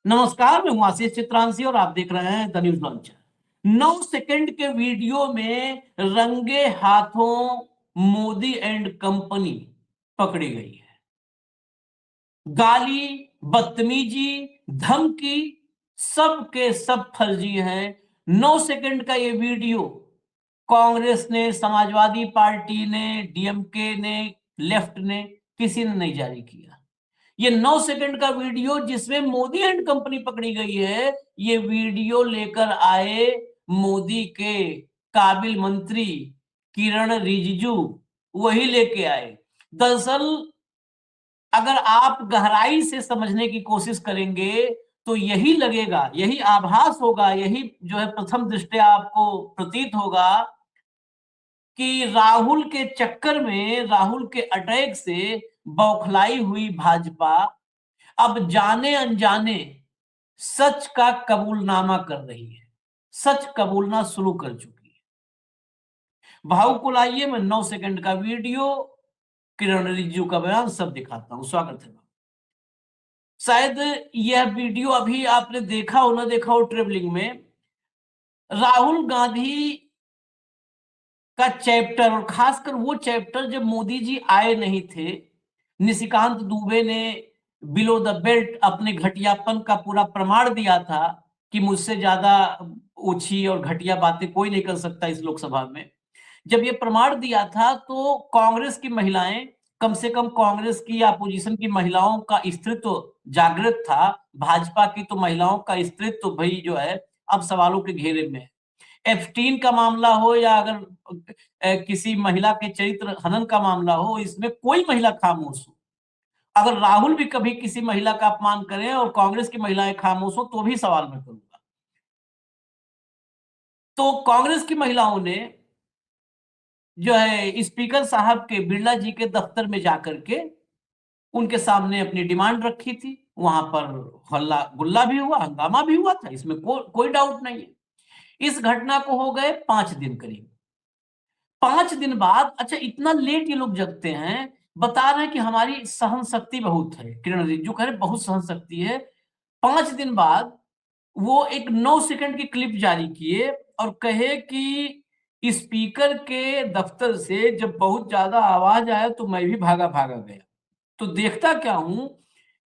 नमस्कार, मैं हूं आशीष चित्रांशी और आप देख रहे हैं द न्यूज लॉन्चर। 9 सेकंड के वीडियो में रंगे हाथों मोदी एंड कंपनी पकड़ी गई है। गाली, बदतमीजी, धमकी, सब के सब फर्जी हैं। 9 सेकंड का ये वीडियो कांग्रेस ने, समाजवादी पार्टी ने, डीएमके ने, लेफ्ट ने, किसी ने नहीं जारी किया। ये 9 सेकंड का वीडियो जिसमें मोदी एंड कंपनी पकड़ी गई है, ये वीडियो लेकर आए मोदी के काबिल मंत्री किरण रिजिजू, वही लेके आए। दरअसल अगर आप गहराई से समझने की कोशिश करेंगे तो यही लगेगा, यही आभास होगा, यही जो है प्रथम दृष्टया आपको प्रतीत होगा कि राहुल के चक्कर में, राहुल के अटैक से बौखलाई हुई भाजपा अब जाने अनजाने सच का कबूलनामा कर रही है, सच कबूलना शुरू कर चुकी है। भाव को लाइए, मैं 9 सेकंड का वीडियो, किरण रिजिजू का बयान सब दिखाता हूं। स्वागत है। शायद यह वीडियो अभी आपने देखा हो ना देखा हो, ट्रेवलिंग में राहुल गांधी का चैप्टर, और खासकर वो चैप्टर जब मोदी जी आए नहीं थे, निशिकांत दुबे ने बिलो द बेल्ट अपने घटियापन का पूरा प्रमाण दिया था कि मुझसे ज्यादा ओछी और घटिया बातें कोई नहीं कर सकता इस लोकसभा में। जब ये प्रमाण दिया था तो कांग्रेस की महिलाएं, कम से कम कांग्रेस की या अपोजिशन की महिलाओं का अस्तित्व जागृत था। भाजपा की तो महिलाओं का अस्तित्व भाई जो है अब सवालों के घेरे में है। एप्स्टीन का मामला हो या अगर किसी महिला के चरित्र हनन का मामला हो, इसमें कोई महिला खामोश हो। अगर राहुल भी कभी किसी महिला का अपमान करें और कांग्रेस की महिलाएं खामोश हो तो भी सवाल मैं करूंगा। तो कांग्रेस की महिलाओं ने जो है स्पीकर साहब के, बिरला जी के दफ्तर में जाकर के उनके सामने अपनी डिमांड रखी थी। वहां पर हल्ला गुल्ला भी हुआ, हंगामा भी हुआ था, इसमें कोई डाउट नहीं है। इस घटना को हो गए 5 दिन करीब। 5 दिन बाद, अच्छा इतना लेट ये लोग जगते हैं, बता रहे हैं कि हमारी सहन शक्ति बहुत है। किरण रिजिजू कह रहे बहुत सहन शक्ति है। 5 दिन बाद वो एक 9 सेकंड की क्लिप जारी किए और कहे कि स्पीकर के दफ्तर से जब बहुत ज्यादा आवाज आया तो मैं भी भागा भागा गया। तो देखता क्या हूं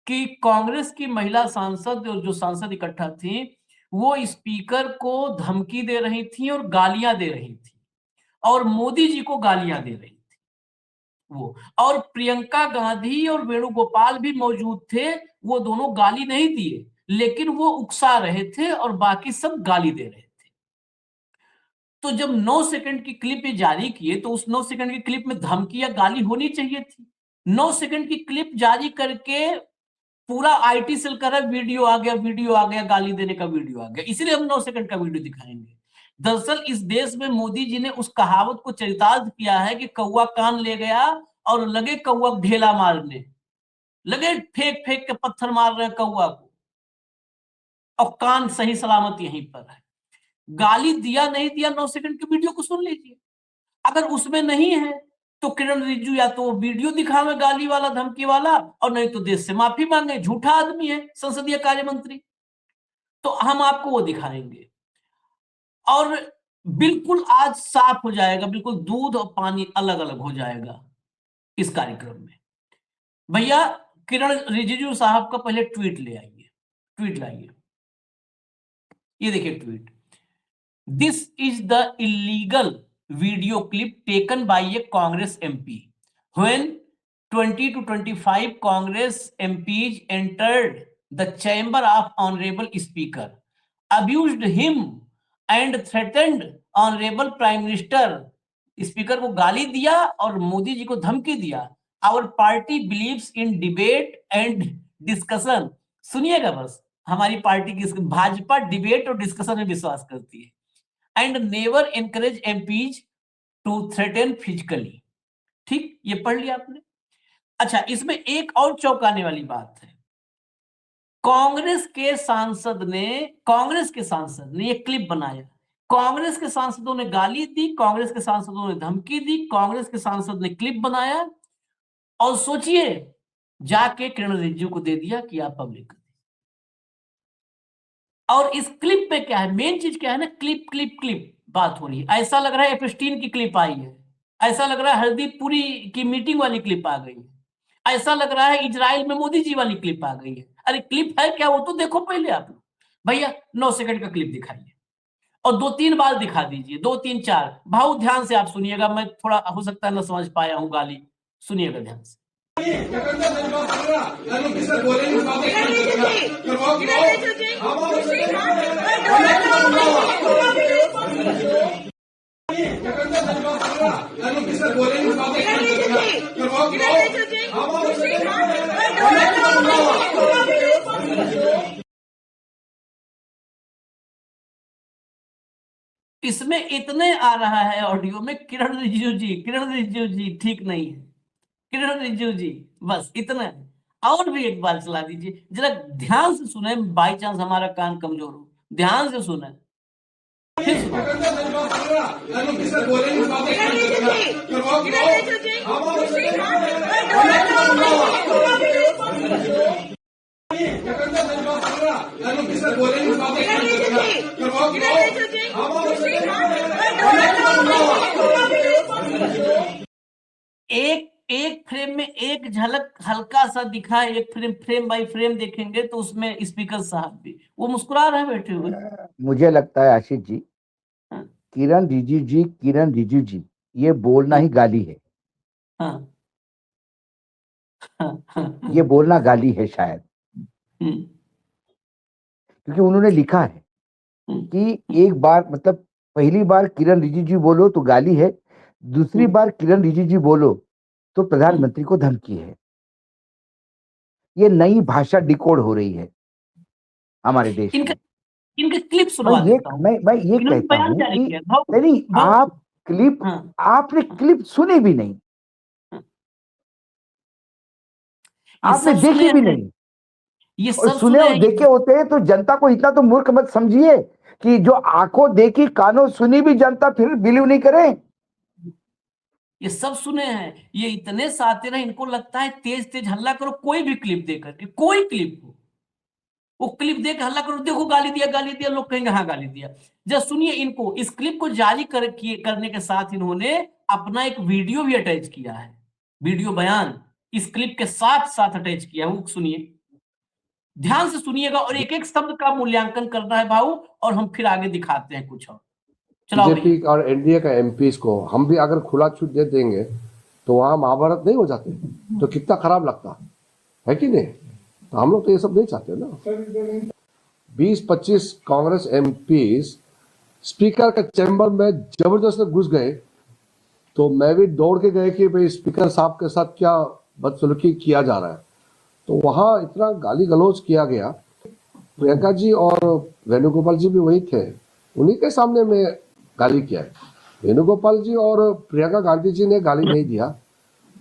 कि कांग्रेस की महिला सांसद और जो सांसद इकट्ठा थी, वो स्पीकर को धमकी दे रही थी और गालियां दे रही थी और मोदी जी को गालियां दे रही थी वो। और प्रियंका गांधी और वेणुगोपाल भी मौजूद थे। वो दोनों गाली नहीं दिए, लेकिन वो उकसा रहे थे और बाकी सब गाली दे रहे थे। तो जब 9 सेकंड की क्लिप ये जारी किए तो उस 9 सेकंड की क्लिप में धमकी या गाली होनी चाहिए थी। 9 सेकंड की क्लिप जारी करके पूरा आईटी सेल कर रहा है, वीडियो आ गया, वीडियो आ गया, गाली देने का वीडियो आ गया। इसीलिए हम 9 सेकंड का वीडियो दिखाएंगे। दरअसल इस देश में मोदी जी ने उस कहावत को चरितार्थ किया है कि कौवा कान ले गया और लगे कौवा ढेला मारने, लगे फेंक फेंक के पत्थर मार रहे हैं कौवा को, और कान सही सलामत यहीं पर है। गाली दिया नहीं दिया, 9 सेकंड के वीडियो को सुन लीजिए। अगर उसमें नहीं है तो किरण रिजिजू या तो वीडियो दिखावे गाली वाला, धमकी वाला, और नहीं तो देश से माफी मांगे। झूठा आदमी है संसदीय कार्य मंत्री। तो हम आपको वो दिखाएंगे और बिल्कुल आज साफ हो जाएगा, बिल्कुल दूध और पानी अलग अलग हो जाएगा इस कार्यक्रम में। भैया किरण रिजिजू साहब का पहले ट्वीट ले आइए, ट्वीट लाइए। ये देखिए tweet. This is the illegal video clip taken by a Congress MP when 20 to 25 Congress MPs entered the chamber of Honorable Speaker, abused him and threatened Honorable Prime Minister. Speaker को गाली दिया और मोदी जी को धमकी दिया। Our party believes in debate and discussion. सुनिएगा बस, हमारी पार्टी की, भाजपा डिबेट और डिस्कशन में विश्वास करती है। And never encourage MPs to threaten physically. ठीक, ये पढ़ लिया आपने। अच्छा, इसमें एक और चौंकाने वाली बात है। कांग्रेस के सांसद ने ये क्लिप बनाया। कांग्रेस के सांसदों ने गाली दी, कांग्रेस के सांसदों ने धमकी दी, कांग्रेस के सांसद ने क्लिप बनाया और सोचिए जाके किरण रिजिजू को दे दिया कि आप पब्लिक। और इस क्लिप पे क्या है, मेन चीज क्या है ना, क्लिप क्लिप क्लिप बात हो रही है। ऐसा लग रहा है एपस्टीन की क्लिप आई है, ऐसा लग रहा है हरदीप पुरी की मीटिंग वाली क्लिप आ गई है, ऐसा लग रहा है इजराइल में मोदी जी वाली क्लिप आ गई है। अरे क्लिप है क्या, वो तो देखो पहले आप लोग। भैया 9 सेकंड का क्लिप दिखाइए और 2-3 बार दिखा दीजिए, 2-3-4। भाऊ ध्यान से आप सुनिएगा, मैं थोड़ा हो सकता है ना समझ पाया हूँ गाली, सुनिएगा ध्यान से। इसमें इतने आ रहा है ऑडियो में, किरण रिजिजू जी ठीक नहीं है, किरण रिजिजू जी, बस इतना है। और भी एक बार चला दीजिए, जरा ध्यान से सुने, बाई चांस हमारा कान कमजोर हो, ध्यान से सुने, फिर सुनो। एक एक फ्रेम में एक झलक हल्का सा दिखा, एक फ्रेम बाय फ्रेम देखेंगे तो उसमें स्पीकर साहब भी वो मुस्कुरा रहे हैं बैठे हुए। मुझे लगता है आशीष जी, हाँ, किरण रिजिजू जी, ये बोलना हाँ, ही गाली है। हाँ, हाँ, हाँ, ये बोलना गाली है शायद, क्योंकि उन्होंने लिखा है कि एक बार, मतलब पहली बार किरण रिजिजू बोलो तो गाली है, दूसरी बार किरण रिजिजू बोलो तो प्रधानमंत्री को धमकी है। ये नई भाषा डिकोड हो रही है हमारे देश इनका में। इनके क्लिप सुनवा देता हूँ। मैं ये इन्होंने कहता बयान हूं जारी कि किया भाऊ, नहीं, भाऊ। हाँ, आपने हाँ, क्लिप सुनी भी नहीं, हाँ। ये आपने सब देखी सुने भी हैं, नहीं। ये और सब सुने सुने और हैं देखे ये। होते हैं तो जनता को इतना तो मूर्ख मत समझिए कि जो आंखों देखी कानों सुनी भी जनता फिर बिलीव नहीं करे। ये सब सुने हैं, ये इतने सातिर हैं, इनको लगता है तेज तेज हल्ला करो, कोई भी क्लिप देकर के, कोई क्लिप हो, वो क्लिप देकर हल्ला करो, देखो गाली दिया, लोग कहेंगे हाँ गाली दिया। जब सुनिए, इनको इस क्लिप को जारी करने के साथ इन्होंने अपना एक वीडियो भी अटैच किया है, वीडियो बयान इस क्लिप के साथ साथ अटैच किया है, वो सुनिए, ध्यान से सुनिएगा, और एक एक शब्द का मूल्यांकन करना है भाऊ, और हम फिर आगे दिखाते हैं कुछ और। चलाओ भैया। बीजेपी और एनडीए का एमपीज को हम भी अगर खुला छूट दे देंगे तो वहां महाभारत नहीं हो जाते, तो कितना खराब लगता है कि नहीं। तो हम लोग तो ये सब नहीं चाहते ना। 20-25 कांग्रेस एमपीज स्पीकर के चैम्बर में जबरदस्त घुस गए, तो मैं भी दौड़ के गए कि भाई स्पीकर साहब के साथ क्या बदसलूकी किया जा रहा है। तो वहां इतना गाली गलौज किया गया। प्रियंका जी और वेणुगोपाल जी भी वही थे, उन्हीं के सामने में गाली किया है। वेणुगोपाल जी और प्रियंका गांधी जी ने गाली नहीं दिया,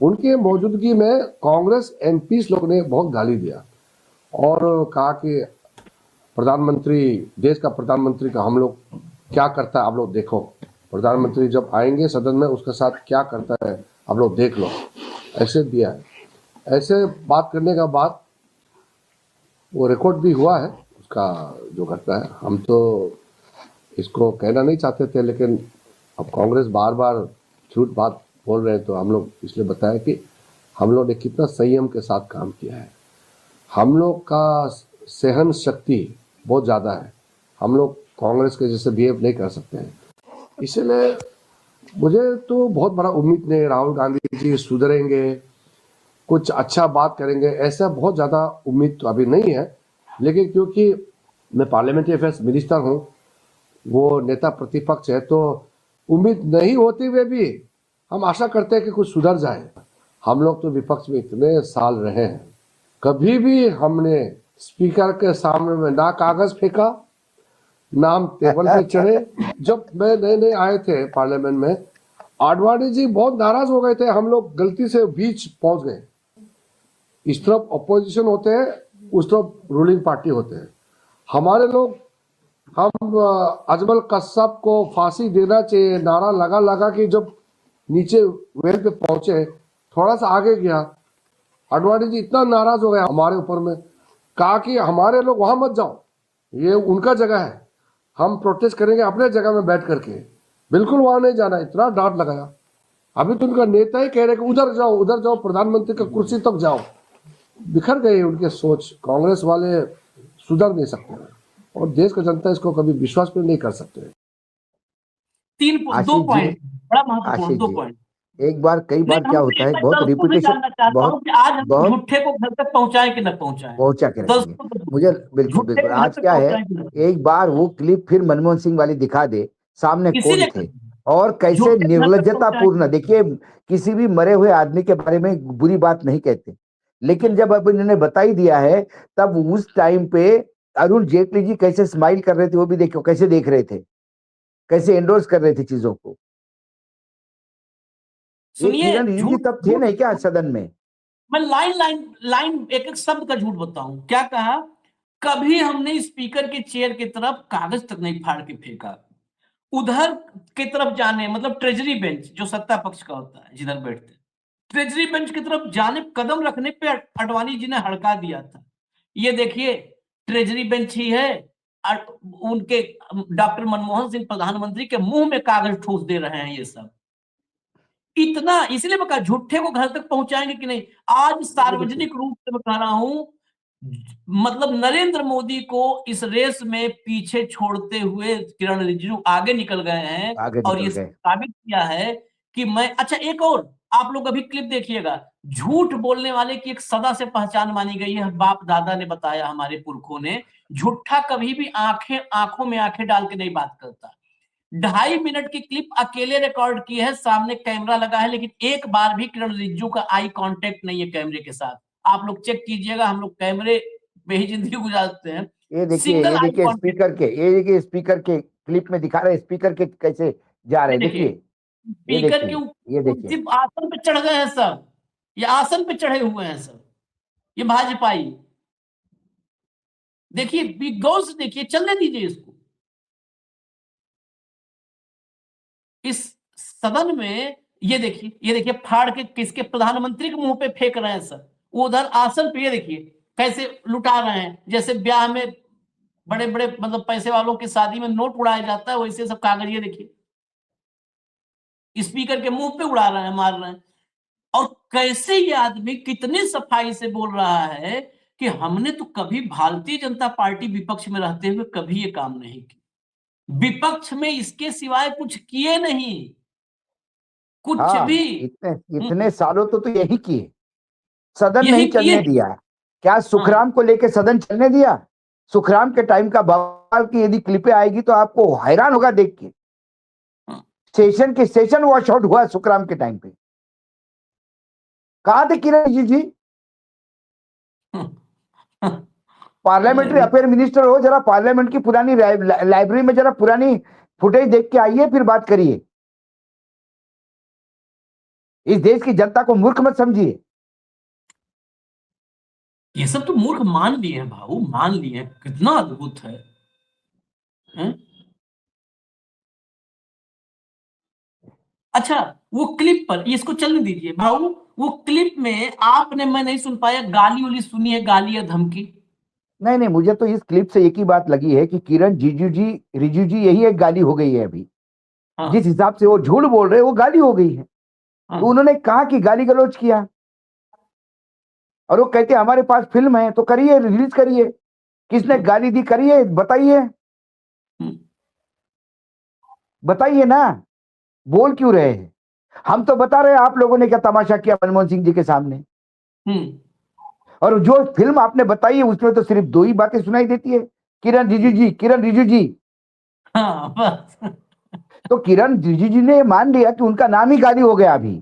उनके मौजूदगी में कांग्रेस एमपीस लोग ने बहुत गाली दिया और कहा कि प्रधानमंत्री, देश का प्रधानमंत्री का हम लोग क्या करता है आप लोग देखो, प्रधानमंत्री जब आएंगे सदन में उसके साथ क्या करता है आप लोग देख लो, ऐसे दिया है। ऐसे बात करने का बाद वो रिकॉर्ड भी हुआ है उसका जो घटना है। हम तो इसको कहना नहीं चाहते थे, लेकिन अब कांग्रेस बार बार झूठ बात बोल रहे हैं तो हम लोग इसलिए बताया कि हम लोग ने कितना संयम के साथ काम किया है। हम लोग का सहन शक्ति बहुत ज़्यादा है, हम लोग कांग्रेस के जैसे बिहेव नहीं कर सकते हैं। इसलिए मुझे तो बहुत बड़ा उम्मीद नहीं, राहुल गांधी जी सुधरेंगे, कुछ अच्छा बात करेंगे, ऐसा बहुत ज़्यादा उम्मीद तो अभी नहीं है। लेकिन क्योंकि मैं पार्लियामेंट्री अफेयर्स मिनिस्टर हूँ, वो नेता प्रतिपक्ष है, तो उम्मीद नहीं होते हुए भी हम आशा करते हैं कि कुछ सुधर जाए। हम लोग तो विपक्ष में इतने साल रहे हैं, कभी भी हमने स्पीकर के सामने में ना कागज फेंका ना हम टेबल पे चढ़े। जब मैं नए आए थे पार्लियामेंट में, आडवाणी जी बहुत नाराज हो गए थे, हम लोग गलती से बीच पहुंच गए। इस तरफ अपोजिशन होते हैं, उस तरफ रूलिंग पार्टी होते हैं। हमारे लोग, हम अजमल कस्सब को फांसी देना चाहिए नारा लगा लगा कि जब नीचे वेल पे पहुंचे, थोड़ा सा आगे गया, आडवाणी जी इतना नाराज हो गया हमारे ऊपर में, कहा कि हमारे लोग वहां मत जाओ, ये उनका जगह है, हम प्रोटेस्ट करेंगे अपने जगह में बैठ करके, बिल्कुल वहां नहीं जाना। इतना डांट लगाया। अभी तो उनका नेता ही कह रहे कि उधर जाओ, प्रधानमंत्री का कुर्सी तक जाओ। बिखर गए उनके सोच। कांग्रेस वाले सुधर नहीं सकते हैं और देश का जनता इसको कभी विश्वास पे नहीं कर सकते। दो आशीष जी, पॉइंट बड़ा महत्वपूर्ण, आशीष दो जी, पॉइंट। एक बार कई बार क्या होता है, बहुत दर्शकों से रिपीटेशन, जानना चाहता हूँ बहुत कि आज हम बहुत झूठे को घर तक पहुंचाए कि न पहुंचाए। पहुंचा के रखेंगे। दर्शकों को मुझे बिल्कुल झूठे बिल्कुल को घर आज तक क्या है, पहुंचाए कि न, एक बार वो क्लिप फिर मनमोहन सिंह वाली दिखा दे, सामने कौन इसीलिए थे और कैसे झूठे को घर तक निर्लज्जता पहुंचाए। पूर्ण। देखिए, किसी भी मरे हुए आदमी के बारे में बुरी बात नहीं कहते, लेकिन जब अब इन्होंने बता ही दिया है, तब उस टाइम पे अरुण जेटली जी कैसे स्माइल कर रहे थे, वो भी देखो कैसे देख रहे थे, कैसे एंडोर्स कर रहे थे चीजों को। ये सुनिए, किरण रिजिजू झूठ जी तब थे नहीं क्या सदन में? मैं लाइन एक एक शब्द का झूठ बताऊं। क्या कहा? कभी हमने स्पीकर के चेयर की तरफ कागज तक नहीं फाड़ के फेंका। उधर की तरफ जाने, मतलब ट्रेजरी बेंच जो सत्ता पक्ष का होता है, जिधर बैठते हैं, ट्रेजरी बेंच की तरफ जाने कदम रखने पे अडवाणी जी ने हड़का दिया था। ये देखिए, ट्रेजरी बेंच ही है, उनके डॉक्टर मनमोहन सिंह प्रधानमंत्री के मुंह में कागज ठूस दे रहे हैं ये सब। इतना, इसलिए मैं कहा झूठे को घर तक पहुंचाएंगे कि नहीं। आज सार्वजनिक रूप से मैं कह रहा हूं, मतलब नरेंद्र मोदी को इस रेस में पीछे छोड़ते हुए किरण रिजिजू आगे निकल गए हैं आगे और निकल ये गए। साबित किया है कि मैं, अच्छा एक और आप लोग अभी क्लिप देखिएगा। झूठ बोलने वाले की एक सदा से पहचान मानी गई है, बाप दादा ने बताया, हमारे पुरखों ने, झूठा कभी भी आंखों में आंखें डाल के नहीं बात करता। 2.5 मिनट की क्लिप अकेले रिकॉर्ड की है, सामने कैमरा लगा है, लेकिन एक बार भी किरण रिजिजू का आई कांटेक्ट नहीं है कैमरे के साथ। आप लोग चेक कीजिएगा, हम लोग कैमरे में ही जिंदगी गुजारते हैं। सिंगल ये आई देखिए कांटेक्ट। स्पीकर के, ये देखिए स्पीकर के क्लिप में दिखा रहे स्पीकर के कैसे जा रहे ये हैं, देखिए, देखिए, ये स्पीकर के देखिए, ये देखिए। सिर्फ आसन पे चढ़ गए हैं सब। ये आसन पे चढ़े हुए हैं सब, ये भाजपाई। देखिए, गौर से देखिए, चलने दीजिए इसको। इस सदन में ये देखिए फाड़ के किसके, प्रधानमंत्री के मुंह पे फेंक रहे हैं सर। वो उधर आसन पे, ये देखिए कैसे लुटा रहे हैं, जैसे ब्याह में बड़े बड़े, मतलब पैसे वालों की शादी में नोट उड़ाया जाता है, वैसे सब कागज, ये देखिए स्पीकर के मुंह पे उड़ा रहे हैं, मार रहे हैं। और कैसे ये आदमी कितनी सफाई से बोल रहा है कि हमने तो कभी भारतीय जनता पार्टी विपक्ष में रहते हुए कभी ये काम नहीं किया, विपक्ष में इसके सिवाय कुछ किए नहीं, कुछ भी। हाँ, इतने इतने सालों तो यही किए, सदन यही नहीं किए चलने हैं। दिया। क्या हाँ, सुखराम को लेके सदन चलने दिया? सुखराम के टाइम का बवाल की यदि क्लिपें आएगी तो आपको हैरान होगा देख के। हाँ, सेशन वॉश आउट हुआ सुखराम के टाइम पे। कहां थे किरण रिजिजू जी? पार्लियामेंट्री नहीं, अफेयर मिनिस्टर हो, जरा पार्लियामेंट की पुरानी लाइब्रेरी में जरा पुरानी फुटेज देख के आइए, फिर बात करिए। इस देश की जनता को मूर्ख मत समझिए। ये सब तो मूर्ख मान लिए हैं भाऊ, मान लिए हैं। कितना अद्भुत है, हैं? अच्छा, वो क्लिप पर, इसको चलने दीजिए भाऊ। वो क्लिप में आपने, मैं नहीं सुन पाया, गाली उली सुनी है, गाली या धमकी? नहीं नहीं, मुझे तो इस क्लिप से एक ही बात लगी है कि किरण रिजिजू जी यही एक गाली हो गई है अभी। जिस हाँ, हिसाब से वो झूठ बोल रहे हैं, वो गाली हो गई है। हाँ, तो उन्होंने कहा कि गाली गलौज किया, और वो कहते हमारे पास फिल्म है तो करिए, रिलीज करिए। किसने गाली दी, करिए, बताइए, हम्म, बताइए ना, बोल क्यों रहे हैं? हम तो बता रहे हैं आप लोगों ने क्या तमाशा किया मनमोहन सिंह जी के सामने। हम्म, और जो फिल्म आपने बताई है उसमें तो सिर्फ दो ही बातें सुनाई देती है, किरण रिजिजू जी, किरण रिजिजू जी। हाँ, बस। तो किरण रिजिजू जी ने मान लिया कि उनका नाम ही गाली हो गया अभी,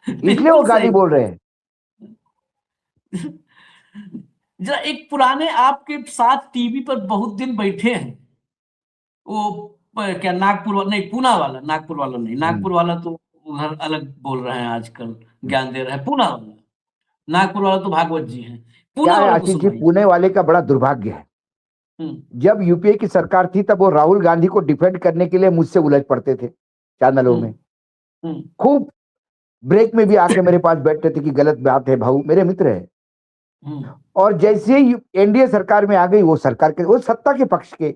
इसलिए वो बिल्कुल गाली सही। बोल रहे हैं। जरा एक पुराने आपके साथ टीवी पर बहुत दिन बैठे हैं, वो क्या नागपुर वाला, नहीं पूना वाला, नागपुर वाला नहीं, हम्म, नागपुर वाला तो उधर अलग बोल रहे हैं आजकल, हम्म। ज्ञान दे रहे हैं। पूना वाला, नागपुर वाला तो भागवत जी हैं। क्या पूना है वाला को आशीष जी, सुनाइए। पुणे वाले का बड़ा दुर्भाग्य है, हम्म, जब यूपीए की सरकार थी तब वो राहुल गांधी को डिफेंड करने के लिए मुझसे उलझ पड़ते थे चैनलों हम्म, में। हम्म, खूब ब्रेक में भी आके मेरे पास बैठते थे कि गलत बात है भाऊ, मेरे मित्र है। और जैसे ही एनडीए सरकार में आ गई, वो सरकार के, वो सत्ता के पक्ष के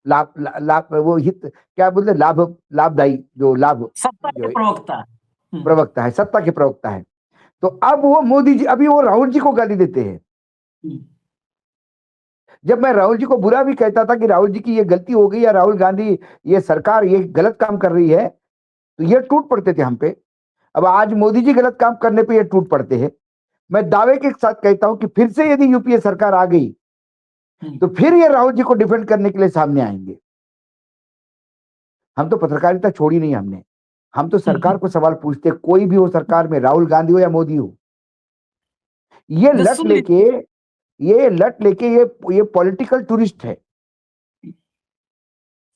लाभ लाभ वो हित क्या बोलते, लाभदायी जो लाभ सत्ता जो के प्रवक्ता है। प्रवक्ता है, सत्ता के प्रवक्ता है। तो अब वो मोदी जी, अभी वो राहुल जी को गाली देते हैं। जब मैं राहुल जी को बुरा भी कहता था कि राहुल जी की ये गलती हो गई, या राहुल गांधी, ये सरकार ये गलत काम कर रही है, तो ये टूट पड़ते थे हम पे। अब आज मोदी जी गलत काम करने पे ये टूट पड़ते हैं। मैं दावे के साथ कहता हूं कि फिर से यदि यूपीए सरकार आ गई तो फिर ये राहुल जी को डिफेंड करने के लिए सामने आएंगे। हम तो पत्रकारिता छोड़ी नहीं हमने, हम तो सरकार को सवाल पूछते, कोई भी हो सरकार में, राहुल गांधी हो या मोदी हो। ये लट लेके ये पॉलिटिकल टूरिस्ट है।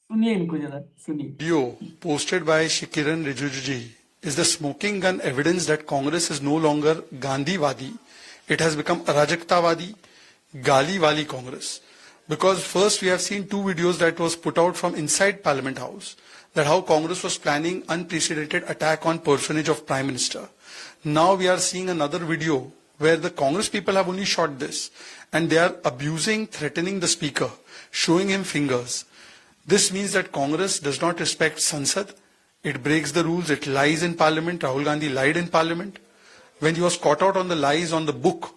सुनिए इनको जरा, सुनिए। Video posted by Kiran Rijiju ji is the smoking gun evidence that Congress is no longer Gandhiwadi. It has become Arajaktawadi, Galiwali Congress. Because first we have seen two videos that was put out from inside Parliament House, that how Congress was planning unprecedented attack on personage of Prime Minister. Now we are seeing another video where the Congress people have only shot this and they are abusing, threatening the speaker, showing him fingers. This means that Congress does not respect Sansad. It breaks the rules. It lies in Parliament. Rahul Gandhi lied in Parliament. When he was caught out on the lies on the book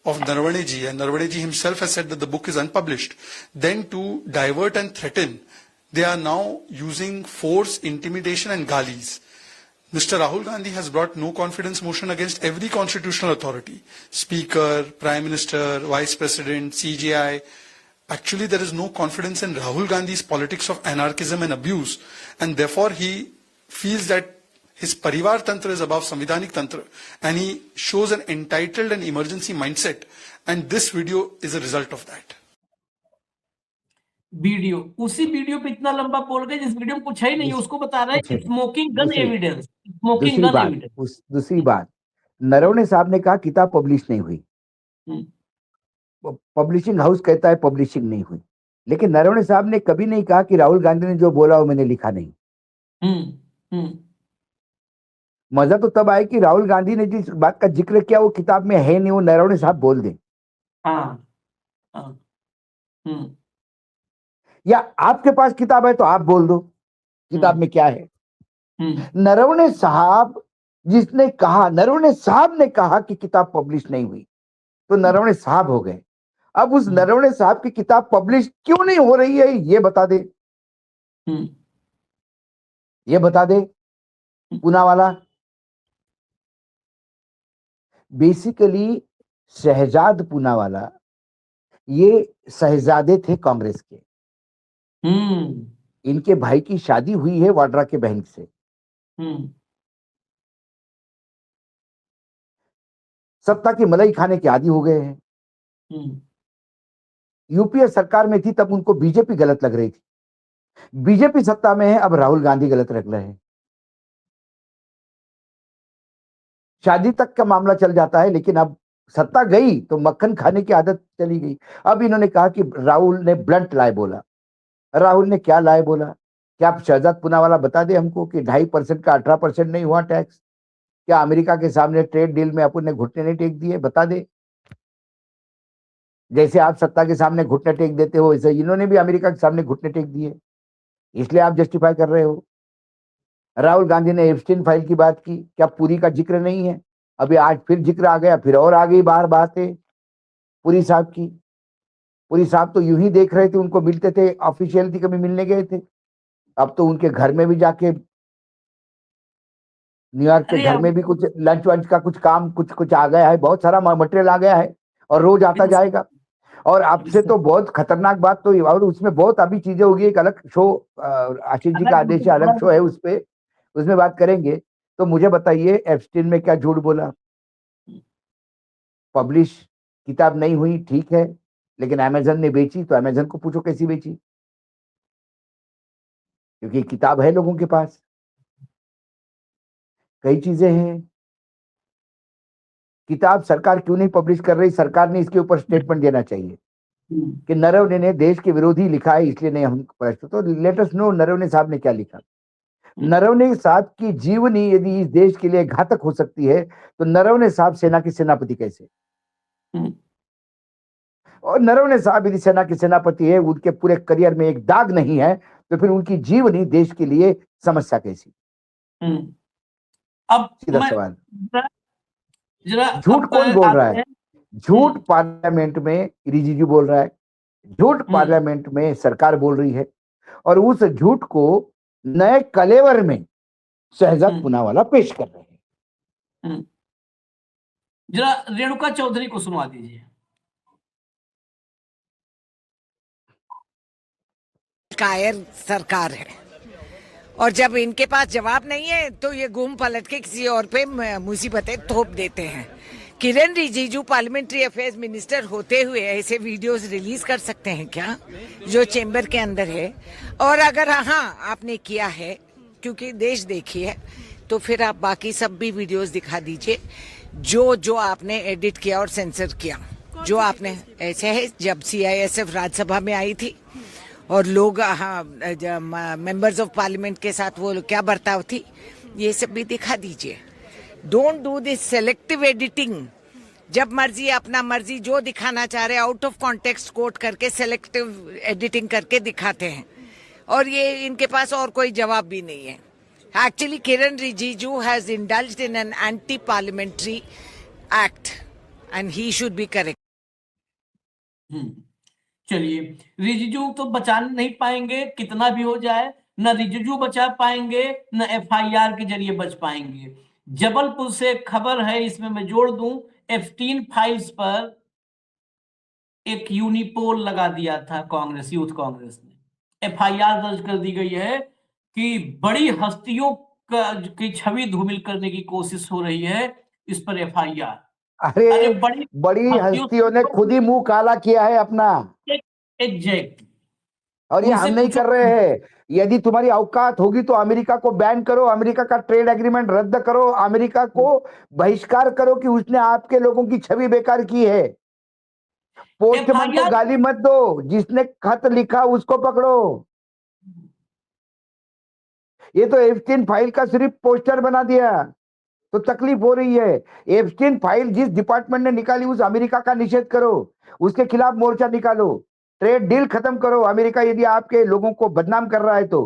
of Narvane ji, and Narvane ji himself has said that the book is unpublished, then to divert and threaten, they are now using force, intimidation and galis. Mr. Rahul Gandhi has brought no confidence motion against every constitutional authority. Speaker, Prime Minister, Vice President, CJI. Actually, there is no confidence in Rahul Gandhi's politics of anarchism and abuse, and therefore he feels that his Parivar Tantra is above Samvidhanik Tantra, and he shows an entitled and emergency mindset, and this video is a result of that. Video, उसी video पे इतना लंबा बोल गए जिस video में कुछ है ही नहीं, उसको बता रहे हैं smoking gun evidence, smoking gun evidence. दूसरी बात, नरवणे साहब ने कहा किताब पब्लिश नहीं हुई, पब्लिशिंग हाउस कहता है पब्लिशिंग नहीं हुई, लेकिन नरवणे साहब ने कभी नहीं कहा कि राहुल गांधी ने जो बोला वो मैंने लिखा नहीं। मजा तो तब आए कि राहुल गांधी ने जिस बात का जिक्र किया वो किताब में है नहीं, वो नरवणे साहब बोल दें। या आपके पास किताब है तो आप बोल दो किताब में क्या है। नरवणे साहब नरवणे साहब ने कहा कि किताब पब्लिश नहीं हुई, तो नरवणे साहब हो गए। अब उस नरवणे साहब की किताब पब्लिश क्यों नहीं हो रही है, ये बता दे, ये बता दे पूनावाला। बेसिकली शहजाद पूनावाला ये शहजादे थे कांग्रेस के। इनके भाई की शादी हुई है वाड्रा के बहन से। सत्ता की मलाई खाने के आदी हो गए हैं। यूपीए सरकार में थी तब उनको बीजेपी गलत लग रही थी, बीजेपी सत्ता में है अब राहुल गांधी गलत लग रहे हैं। शादी तक का मामला चल जाता है, लेकिन अब सत्ता गई तो मक्खन खाने की आदत चली गई। अब इन्होंने कहा कि राहुल ने ब्लंट लाए बोला। राहुल ने क्या लाए बोला? क्या शहजाद पूनावाला बता दे हमको कि 2.5% का 18% नहीं हुआ टैक्स? क्या अमेरिका के सामने ट्रेड डील में अपन ने घुटने नहीं टेक दिए? बता दे। जैसे आप सत्ता के सामने घुटने टेक देते हो, वैसे इन्होंने भी अमेरिका के सामने घुटने टेक दिए, इसलिए आप जस्टिफाई कर रहे हो। राहुल गांधी ने एप्स्टीन फाइल की बात की, क्या पूरी का जिक्र नहीं है? अभी आज फिर जिक्र आ गया, फिर और आ गई बाहर बातें पुरी साहब की। पुरी साहब तो यूं ही देख रहे थे, उनको मिलते थे, ऑफिशियल थी, कभी मिलने गए थे। अब तो उनके घर में भी जाके, न्यूयॉर्क के घर में भी कुछ लंच वंच का कुछ काम कुछ आ गया है, बहुत सारा मटेरियल आ गया है और रोज आता जाएगा। और आपसे तो बहुत खतरनाक बात तो, और उसमें बहुत अभी चीजें होगी, एक अलग शो आशीष जी का आदेश है, अलग शो है, उसमें बात करेंगे। तो मुझे बताइए एप्स्टीन में क्या झूठ बोला? पब्लिश किताब नहीं हुई ठीक है, लेकिन अमेजन ने बेची, तो अमेजन को पूछो कैसी बेची, क्योंकि किताब है लोगों के पास। कई चीजें हैं। किताब सरकार क्यों नहीं पब्लिश कर रही? सरकार ने इसके ऊपर स्टेटमेंट देना चाहिए कि नरवणे ने देश के विरोधी लिखा है, इसलिए नहीं हम प्रश्न। तो लेट अस नो नरवणे साहब ने क्या लिखा। नरवणे साहब की जीवनी यदि इस देश के लिए घातक हो सकती है, तो नरवणे साहब सेना के सेनापति कैसे? और नरवणे साहब यदि सेना के सेनापति है, उनके पूरे करियर में एक दाग नहीं है, तो फिर उनकी जीवनी देश के लिए समस्या कैसी? अब सीधा मैं सवाल। जरा झूठ अब कौन बोल रहा आते है? हैं। झूठ पार्लियामेंट में रिजिजू बोल रहा है, झूठ पार्लियामेंट में सरकार बोल रही है, और उस झूठ को नए कलेवर में शहजाद पूनावाला पेश कर रहे हैं। जरा रेणुका चौधरी को सुनवा दीजिए। कायर सरकार है, और जब इनके पास जवाब नहीं है तो ये घूम पलट के किसी और पे मुसीबतें थोप देते हैं। किरण रिजिजू पार्लियामेंट्री अफेयर्स मिनिस्टर होते हुए ऐसे वीडियोस रिलीज कर सकते हैं क्या, जो चेंबर के अंदर है? और अगर हाँ आपने किया है, क्योंकि देश देखी है, तो फिर आप बाकी सब भी वीडियोस दिखा दीजिए जो जो आपने एडिट किया और सेंसर किया। जो आपने ऐसे है, जब CISF राज्यसभा में आई थी और लोग मेंबर्स ऑफ पार्लियामेंट के साथ वो क्या बर्ताव थी, ये सब भी दिखा दीजिए। Don't do this selective editing. जब मर्जी अपना मर्जी जो दिखाना चाह रहे आउट ऑफ कॉन्टेक्स्ट कोट करके सेलेक्टिव एडिटिंग करके दिखाते हैं, और ये इनके पास और कोई जवाब भी नहीं है। Actually Kiran Rijiju has indulged in an anti parliamentary act and he should be correct. चलिए, रिजिजू तो बचा नहीं पाएंगे, कितना भी हो जाए, न रिजिजू बचा पाएंगे, न FIR के जरिए बच पाएंगे। जबलपुर से खबर है, इसमें मैं जोड़ दूं, एप्स्टीन फाइल्स पर एक यूनिपोल लगा दिया था कांग्रेस, यूथ कांग्रेस ने। FIR दर्ज कर दी गई है कि बड़ी हस्तियों की छवि धूमिल करने की कोशिश हो रही है, इस पर FIR। अरे बड़ी हस्तियों ने खुद ही मुंह काला किया है अपना। एग्जैक्ट। और ये हम नहीं कर रहे हैं। यदि तुम्हारी औकात होगी तो अमेरिका को बैन करो, अमेरिका का ट्रेड एग्रीमेंट रद्द करो, अमेरिका को बहिष्कार करो कि उसने आपके लोगों की छवि बेकार की है। पोस्टमैन को गाली मत दो, जिसने खत लिखा उसको पकड़ो। ये तो एप्स्टीन फाइल का सिर्फ पोस्टर बना दिया, तो तकलीफ हो रही है। एप्स्टीन फाइल जिस डिपार्टमेंट ने निकाली उस अमेरिका का निषेध करो, उसके खिलाफ मोर्चा निकालो, ट्रेड डील खत्म करो। अमेरिका यदि आपके लोगों को बदनाम कर रहा है तो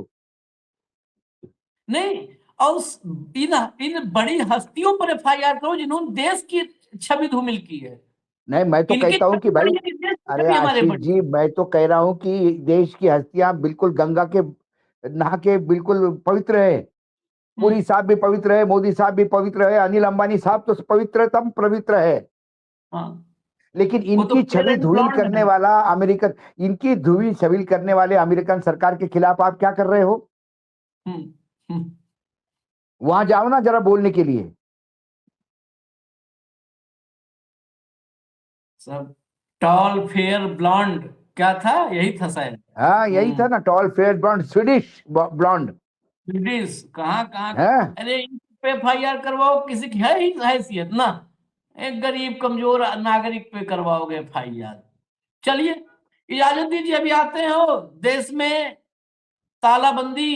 नहीं, और इन बड़ी हस्तियों पर FIR करो जिन्होंने देश की छवि धूमिल की है। नहीं, मैं तो कहता हूं कि भाई, अरे आशीष जी, मैं तो कह रहा हूं कि देश की हस्तियां बिल्कुल गंगा के नहा के बिल्कुल पवित्र है। पुरी साहब भी पवित्र है, मोदी साहब भी पवित्र है, अनिल अंबानी साहब तो पवित्रतम पवित्र है। लेकिन इनकी छवि धूमिल करने वाला अमेरिकन, इनकी धुवी छवि करने वाले अमेरिकन सरकार के खिलाफ आप क्या कर रहे हो? वहां जाओ ना जरा बोलने के लिए। सब टॉल फेयर ब्लॉन्ड क्या था, यही था शायद। हाँ, यही था ना, tall fair blonde, Swedish blonde. Swedish कहाँ अरे पे FIR करवाओ, किसी की है ही हैसियत ना, एक गरीब कमजोर नागरिक पे करवाओगे FIR। चलिए, इजाजत दीजिए, अभी आते हैं। हो देश में तालाबंदी,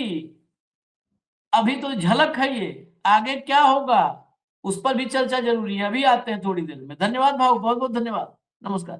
अभी तो झलक है, ये आगे क्या होगा उस पर भी चर्चा जरूरी है। अभी आते हैं थोड़ी देर में। धन्यवाद भाव, बहुत बहुत धन्यवाद। नमस्कार।